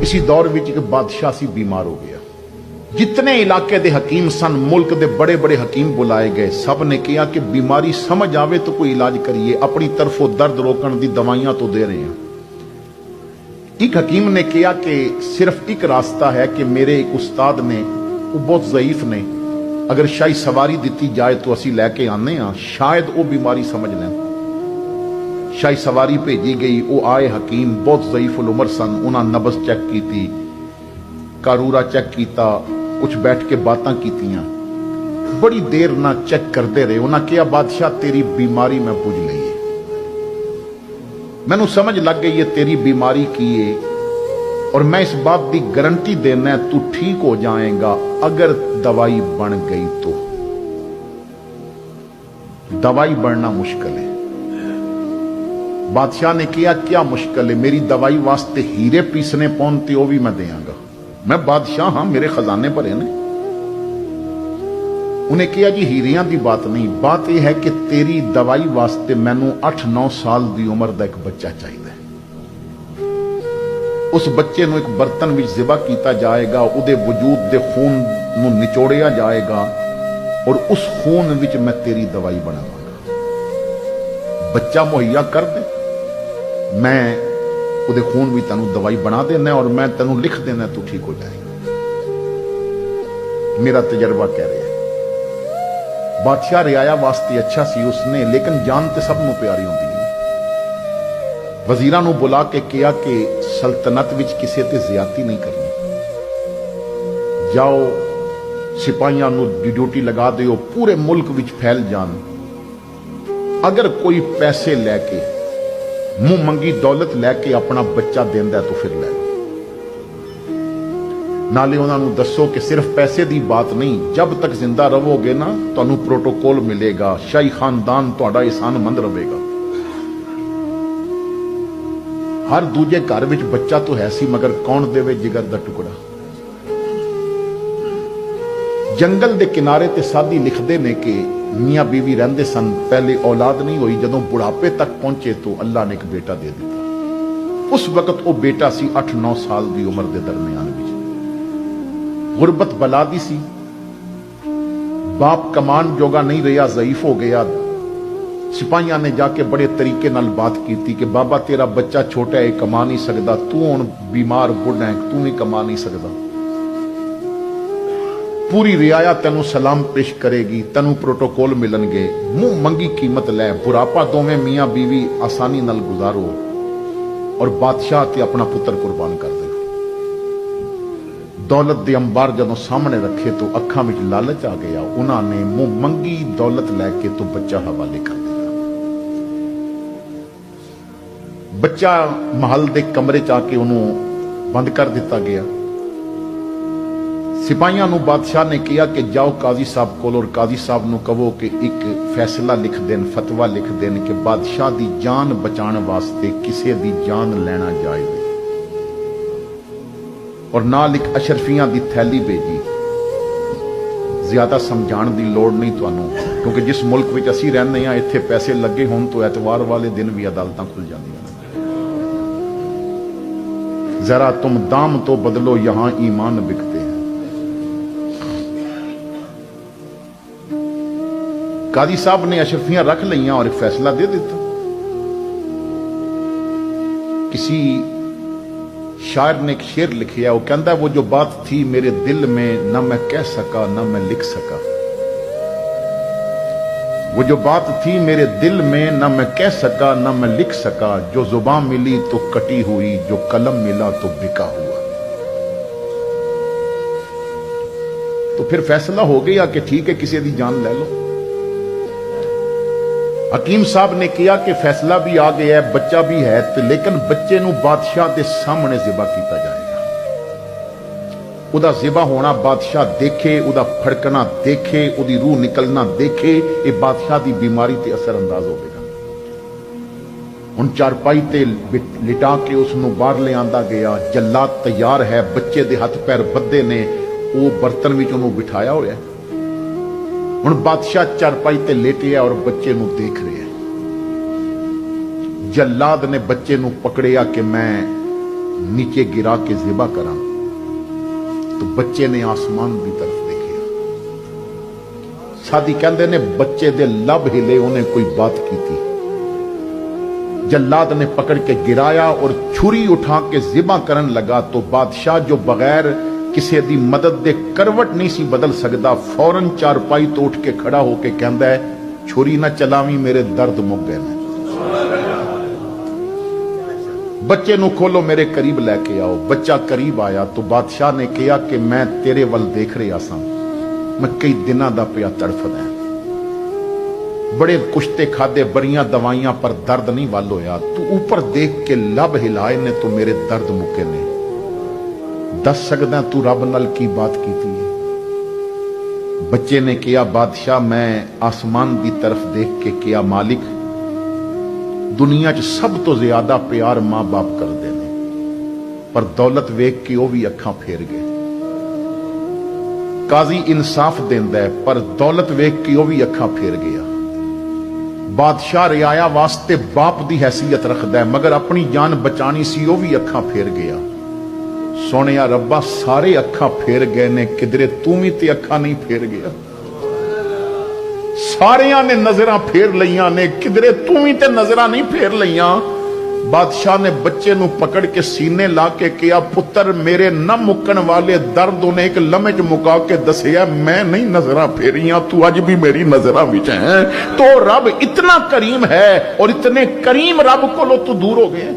इसी दौर विच एक बादशाह सी बीमार हो गया। जितने इलाके दे हकीम सन, मुल्क दे बड़े बड़े हकीम बुलाए गए। सब ने कहा कि बीमारी समझ आवे तो कोई इलाज करिए, अपनी तरफों दर्द रोकने दी दवाइयां तो दे रहे हैं। एक हकीम ने कहा कि सिर्फ एक रास्ता है कि मेरे एक उस्ताद ने, वो बहुत ज़ईफ ने, अगर शाही सवारी दी जाए तो असी लैके आने हाँ, शायद वो बीमारी समझ लें। शाही सवारी भेजी गई, वो आए हकीम बहुत ज़ईफ उल उमर सन। उन्होंने नबज चेक की, कारूरा चेक किया, कुछ बैठ के बातें कीतियां, बड़ी देर ना चेक करते रहे। उन्हें कहा बादशाह तेरी बीमारी मैं बुझ ली है, मैनू समझ लग गई है तेरी बीमारी की है, और मैं इस बात की गारंटी देना तू ठीक हो जाएगा अगर दवाई बन गई तो। दवाई बनना मुश्किल है। बादशाह ने कहा क्या मुश्किल है, मेरी दवाई वास्ते हीरे पीसने पौनते वो भी मैं देंगा, मैं बादशाह हाँ, मेरे खजाने भरे ने। उन्हें कहा जी हीरियां की बात नहीं, बात यह है कि तेरी दवाई वास्ते मैनू 8-9 साल की उम्र का एक बच्चा चाहिए। उस बच्चे को एक बर्तन में ज़िबा किया जाएगा, उहदे वजूद के खून को निचोड़िया जाएगा, और उस खून विच मैं तेरी दवाई बनावांगा। बच्चा मुहैया कर दे, मैं उहदे खून भी तेनू दवाई बना देना, और मैं तेनू लिख देना, तू ठीक हो जाएगा। मेरा तजर्बा कह रहा है। बादशाह रियाया वास्ते अच्छा सी उसने, लेकिन जान तो सब नूं प्यारी होंदी है। वजीरां नूं बुला के कहा कि सल्तनत विच किसी ते ज्यादती नहीं करनी, जाओ सिपाहियां नूं ड्यूटी लगा दिओ, पूरे मुल्क विच फैल जान। अगर कोई पैसे लैके, मुंह मंगी दौलत लैके अपना बच्चा देंदा तो फिर लै लो। नाले उन्होंने दसो कि सिर्फ पैसे की बात नहीं, जब तक जिंदा रहोगे ना तुहानू प्रोटोकॉल मिलेगा, शाही खानदान तुहाडा एहसानमंद रहेगा। हर दूजे घर विच बच्चा तो है सी, मगर कौन देवे जिगर दा टुकड़ा। जंगल के किनारे ते साधी लिखते ने कि मियाँ बीवी रहंदे सन, पहले औलाद नहीं हुई, जदों बुढ़ापे तक पहुंचे तो अल्लाह ने एक बेटा दे दिता। उस वक्त वो बेटा सी 8-9 साल की उम्र के दरमियान विच। गुरबत बला दी सी, बाप कमान जोगा नहीं रहा, ज़ईफ हो गया। सिपाहियां ने जाके बड़े तरीके नाल बात की कि बाबा तेरा बच्चा छोटा है, कमा नहीं सकता, तू हुण बीमार बुढ़ा है, तू भी कमा नहीं सकता। पूरी रियाया तेनू सलाम पेश करेगी, तेनू प्रोटोकॉल मिलणगे, मुंह मंगी कीमत लै, बुढ़ापा दोवें मियाँ बीवी आसानी नाल गुजारो, और बादशाह ते अपना पुत्र कुर्बान कर दे। दौलत दे अंबार जदों सामने रखे तो अखां विच लालच आ गया। उन्होंने मुंह मंगी दौलत लैके तो बच्चा हवाले कर दिया। बच्चा महल के कमरे च आके उन्होंने बंद कर दिता गया। सिपाहियां नूं बादशाह ने कहा कि जाओ काजी साहब कोल, और काजी साहब नूं कहो कि एक फैसला लिख देन, फतवा लिख देन कि बादशाह की जान बचाने वास्ते किसी की जान लेना जायज़ है, और नाल एक अशरफियां की थैली भेजी। ज्यादा समझाने की लोड़ नहीं तुहानूं, क्योंकि जिस मुल्क में असीं रहंदे हां इत्थे पैसे लगे होण तो एतवार वाले दिन भी अदालतां खुल जांदियां। जरा तुम दाम तो बदलो, यहां ईमान बिकते हैं। काजी साहब ने अशरफियां रख लियां और एक फैसला दे दिता। किसी शायर ने एक शेर लिखा, वो कहता वो जो बात थी मेरे दिल में न मैं कह सका न मैं लिख सका, वो जो बात थी मेरे दिल में न मैं कह सका न मैं लिख सका, जो जुबान मिली तो कटी हुई, जो कलम मिला तो बिका हुआ। तो फिर फैसला हो गया कि ठीक है किसी की जान ले लो। हकीम साहब ने किया कि फैसला भी आ गया है, बच्चा भी है, तो लेकिन बच्चे नूं बादशाह के सामने ज़िबा किया जाएगा। उदा ज़िबा होना बादशाह देखे, उदा फड़कना देखे, उदी रूह निकलना देखे, ये बादशाह की बीमारी ते असर अंदाज होगा। हुण चारपाई ते लिटा के उसनूं बाहर ले आंदा गया। जल्लाद तैयार है, बच्चे दे हथ पैर बद्धे ने, वो बर्तन विच उहनूं बिठाया होया। हुण बादशाह चारपाई ते लेटिया और बच्चे नूं देख रहे हैं। जल्लाद ने बच्चे नूं पकड़िया कि मैं नीचे गिरा के ज़िबा करा। तो बच्चे ने आसमान की तरफ देखिया। सादी कहते ने बच्चे दे लब हिले, उन्हें कोई बात की थी। जल्लाद ने पकड़ के गिराया और छुरी उठा के ज़िबा करन लगा। तो बादशाह जो बगैर किसी दी मदद दे करवट नहीं सी बदल सकता, फौरन चारपाई तो उठ के खड़ा होके कहता है, छुरी ना चलावी, मेरे दर्द मुक गए ने। बच्चे नू खोलो, मेरे करीब लैके आओ। बच्चा करीब आया तो बादशाह ने कहा कि मैं तेरे वल देख रहा सा, मैं कई दिनों का पिया तड़फदा, बड़े कुश्ते खादे, बड़ियां दवाइयां, पर दर्द नहीं वल होया। तू ऊपर देख के लब हिलाए ने तो मेरे दर्द मुके ने। दस सकदा तू रब नाल की बात की थी? बच्चे ने कहा, बादशाह मैं आसमान की तरफ देख के कहा, मालिक दुनिया च सब तो ज्यादा प्यार मां बाप करते हैं, पर दौलत वेख के वह भी अखां फेर गए। काजी इंसाफ देंदा है, पर दौलत वेख के वह भी अखां फेर गया। बादशाह रियाया वास्ते बाप की हैसियत रखता है, मगर अपनी जान बचानी सी, वह भी अखां फेर गया। सोने रब्बा सारे अखां फेर गए ने, किधरे तू भी ते अखां नहीं फेर गया। सारिया ने नजर फेर लिया ने, किधरे तू भी ते नजर नहीं फेर लिया। बादशाह ने बच्चे नू पकड़ के सीने ला के कहा, पुत्र मेरे न मुकन वाले दर्द ने एक लम्हे च मुका के दसिया, मैं नहीं नजर फेरिया, तू अज भी मेरी नजर विच है। तो रब इतना करीम है और इतने करीम रब को तू दूर हो गए।